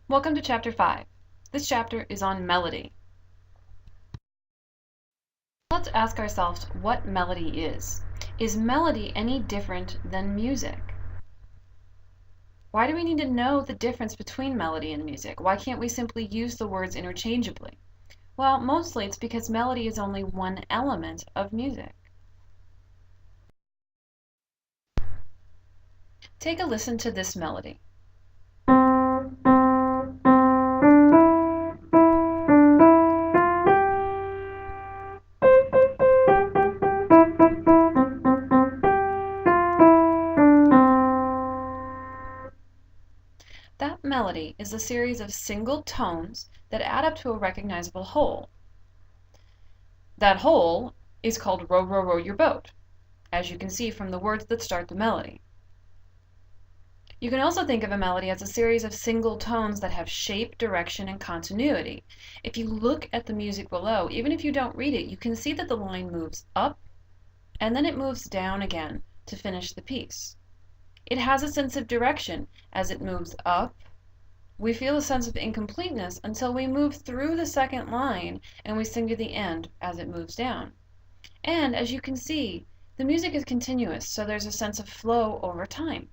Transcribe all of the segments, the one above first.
Welcome to Chapter 5. This chapter is on melody. Let's ask ourselves what melody is. Is melody any different than music? Why do we need to know the difference between melody and music? Why can't we simply use the words interchangeably? Well, mostly it's because melody is only one element of music. Take a listen to this melody. That melody is a series of single tones that add up to a recognizable whole. That whole is called Row, Row, Row Your Boat, as you can see from the words that start the melody. You can also think of a melody as a series of single tones that have shape, direction, and continuity. If you look at the music below, even if you don't read it, you can see that the line moves up and then it moves down again to finish the piece. It has a sense of direction as it moves up. We feel a sense of incompleteness until we move through the second line and we sing to the end as it moves down. And as you can see, the music is continuous, so there's a sense of flow over time.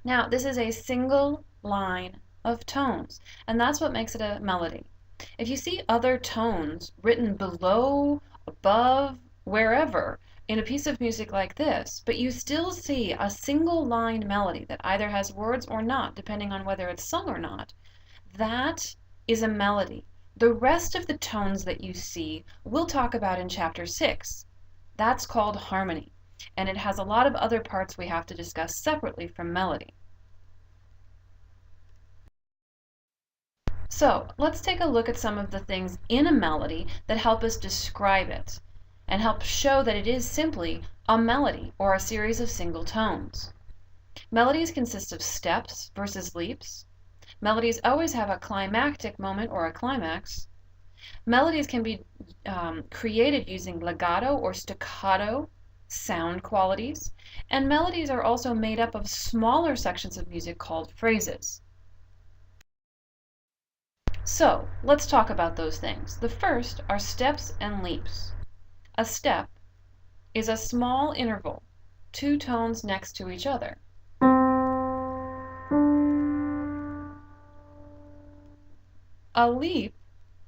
Now, this is a single line of tones, and that's what makes it a melody. If you see other tones written below, above, wherever, in a piece of music like this, but you still see a single line melody that either has words or not, depending on whether it's sung or not, that is a melody. The rest of the tones that you see we'll talk about in Chapter 6. That's called harmony, and it has a lot of other parts we have to discuss separately from melody. So let's take a look at some of the things in a melody that help us describe it and help show that it is simply a melody or a series of single tones. Melodies consist of steps versus leaps. Melodies always have a climactic moment or a climax. Melodies can be created using legato or staccato sound qualities, and melodies are also made up of smaller sections of music called phrases. So let's talk about those things. The first are steps and leaps. A step is a small interval, two tones next to each other. A leap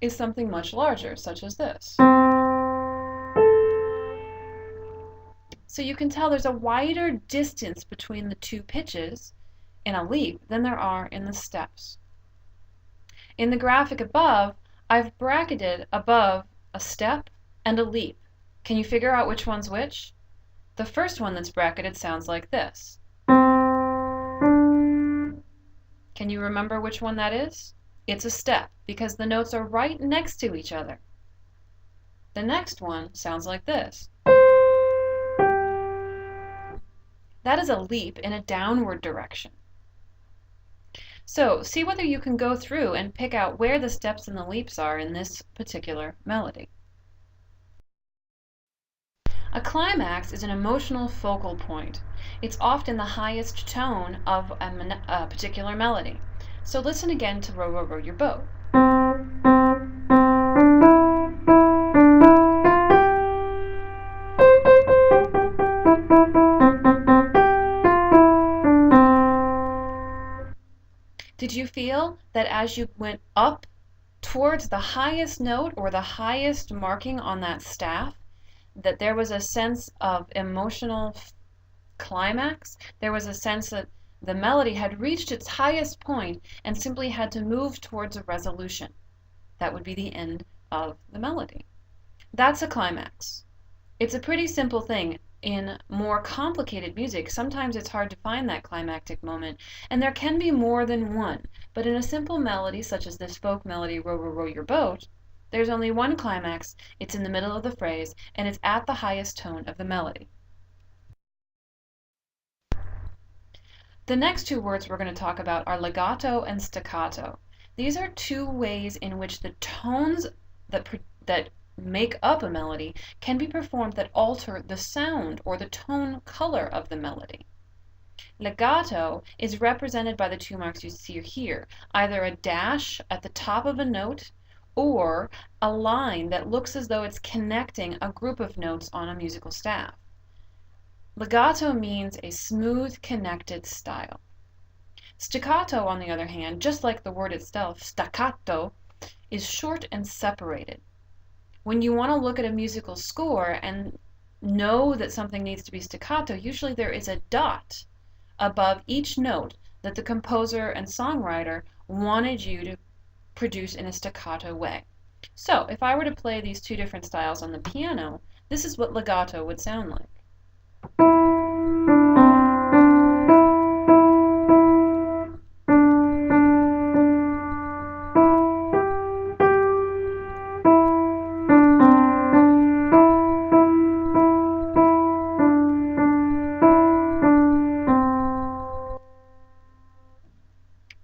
is something much larger, such as this. So you can tell there's a wider distance between the two pitches in a leap than there are in the steps. In the graphic above, I've bracketed above a step and a leap. Can you figure out which one's which? The first one that's bracketed sounds like this. Can you remember which one that is? It's a step because the notes are right next to each other. The next one sounds like this. That is a leap in a downward direction. So see whether you can go through and pick out where the steps and the leaps are in this particular melody. A climax is an emotional focal point. It's often the highest tone of a particular melody. So listen again to Row, Row, Row Your Boat. Did you feel that as you went up towards the highest note or the highest marking on that staff, that there was a sense of emotional climax? There was a sense that the melody had reached its highest point and simply had to move towards a resolution. That would be the end of the melody. That's a climax. It's a pretty simple thing. In more complicated music, sometimes it's hard to find that climactic moment, and there can be more than one. But in a simple melody, such as this folk melody, Row, Row, Row Your Boat, there's only one climax, it's in the middle of the phrase, and it's at the highest tone of the melody. The next two words we're going to talk about are legato and staccato. These are two ways in which the tones that make up a melody can be performed that alter the sound or the tone color of the melody. Legato is represented by the two marks you see here, either a dash at the top of a note or a line that looks as though it's connecting a group of notes on a musical staff. Legato means a smooth, connected style. Staccato, on the other hand, just like the word itself, staccato, is short and separated. When you want to look at a musical score and know that something needs to be staccato, usually there is a dot above each note that the composer and songwriter wanted you to produce in a staccato way. So if I were to play these two different styles on the piano, this is what legato would sound like.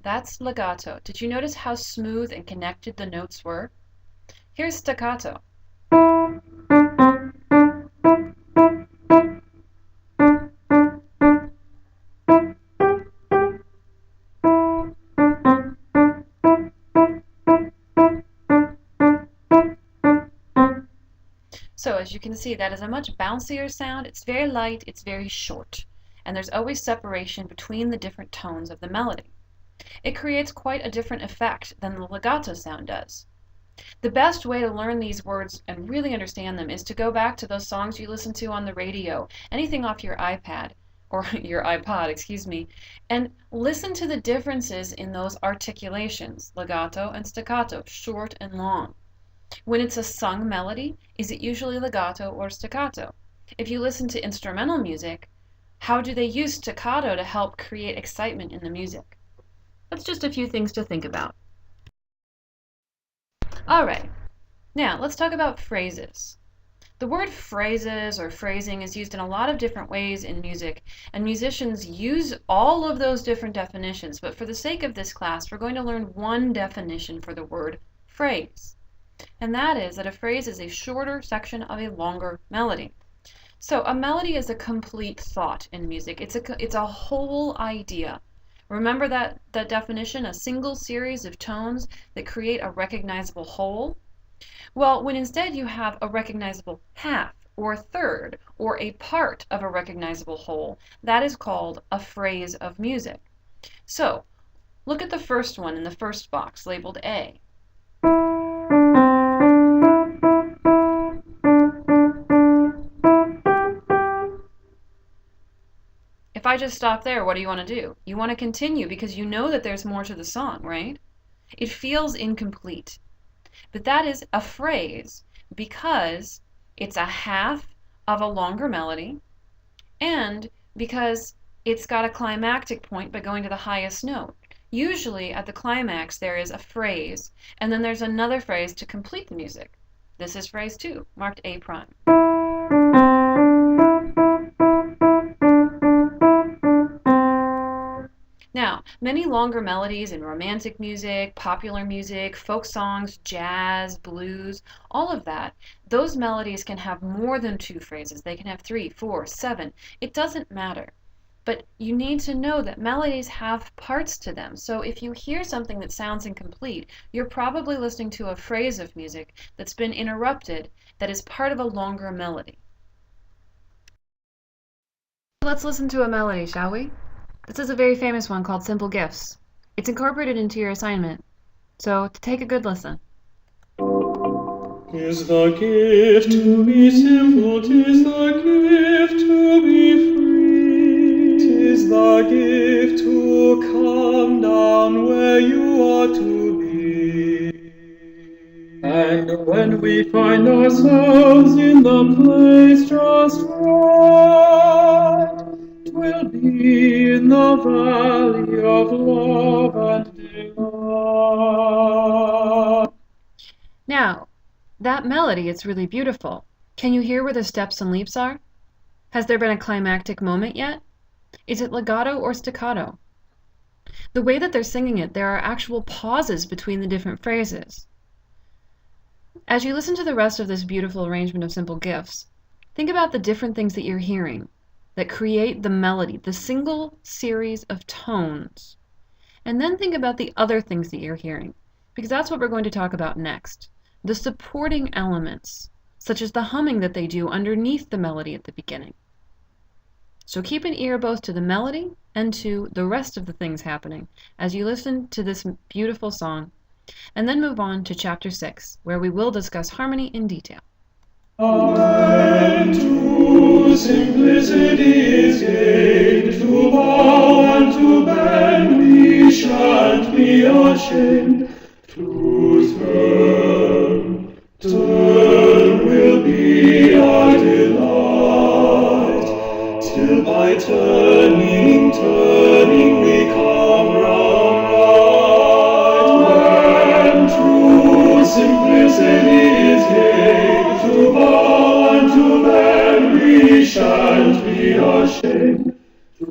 That's legato. Did you notice how smooth and connected the notes were? Here's staccato. So as you can see, that is a much bouncier sound. It's very light, it's very short, and there's always separation between the different tones of the melody. It creates quite a different effect than the legato sound does. The best way to learn these words and really understand them is to go back to those songs you listen to on the radio, anything off your iPad, or your iPod, excuse me, and listen to the differences in those articulations, legato and staccato, short and long. When it's a sung melody, is it usually legato or staccato? If you listen to instrumental music, how do they use staccato to help create excitement in the music? That's just a few things to think about. All right, now let's talk about phrases. The word phrases or phrasing is used in a lot of different ways in music, and musicians use all of those different definitions, but for the sake of this class, we're going to learn one definition for the word phrase, and that is that a phrase is a shorter section of a longer melody. So a melody is a complete thought in music. It's a whole idea. Remember that definition, a single series of tones that create a recognizable whole? Well, when instead you have a recognizable half or third or a part of a recognizable whole, that is called a phrase of music. So, look at the first one in the first box labeled A. If I just stop there, what do you want to do? You want to continue because you know that there's more to the song, right? It feels incomplete. But that is a phrase because it's a half of a longer melody and because it's got a climactic point by going to the highest note. Usually at the climax there is a phrase and then there's another phrase to complete the music. This is phrase 2, marked A prime. Now, many longer melodies in romantic music, popular music, folk songs, jazz, blues, all of that, those melodies can have more than 2 phrases. They can have 3, 4, 7. It doesn't matter. But you need to know that melodies have parts to them. So if you hear something that sounds incomplete, you're probably listening to a phrase of music that's been interrupted that is part of a longer melody. Let's listen to a melody, shall we? This is a very famous one called Simple Gifts. It's incorporated into your assignment, so take a good listen. 'Tis the gift to be simple, 'tis the gift to be free, 'tis the gift to come down where you ought to be. And when we find ourselves in the place just right, 'twill be in the valley of love and delight. Now, that melody, it's really beautiful. Can you hear where the steps and leaps are? Has there been a climactic moment yet? Is it legato or staccato? The way that they're singing it, there are actual pauses between the different phrases. As you listen to the rest of this beautiful arrangement of Simple Gifts, think about the different things that you're hearing. that create the melody, the single series of tones. And then think about the other things that you're hearing, because that's what we're going to talk about next. The supporting elements, such as the humming that they do underneath the melody at the beginning. So keep an ear both to the melody and to the rest of the things happening as you listen to this beautiful song, and then move on to Chapter 6, where we will discuss harmony in detail. When to simplicity is gained, to bow and to bend we shan't be ashamed. To turn will be our delight, till by turning we come round right. When true simplicity is gained, to bow and to bend we shan't be ashamed. To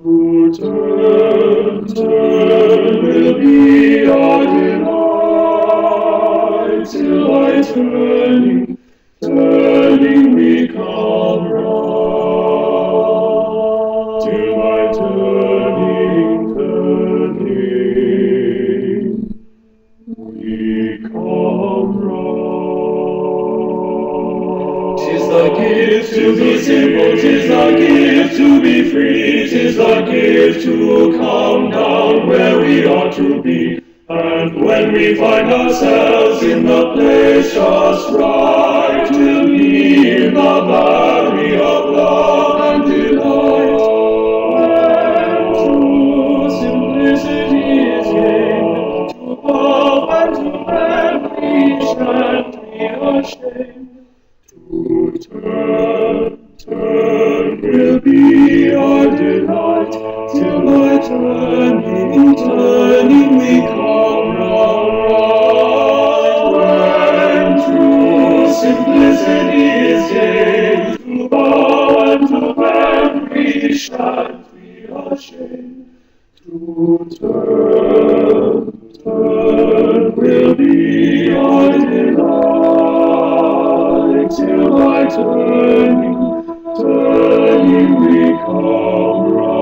turn will be our delight, till by turning we come round. Till by turning we come round. 'Tis the gift to be simple, 'tis the gift to be free, 'tis the gift to come down where we ought to be. And when we find ourselves in the place just right, we'll be in the valley of love and delight. When true simplicity is gained, to bow and to bend we shan't be ashamed. To turn will be our delight, till by turning we come round right. When true simplicity is gained, to bow and to bend we shan't be ashamed. To turn will be our delight, till by turning we come round.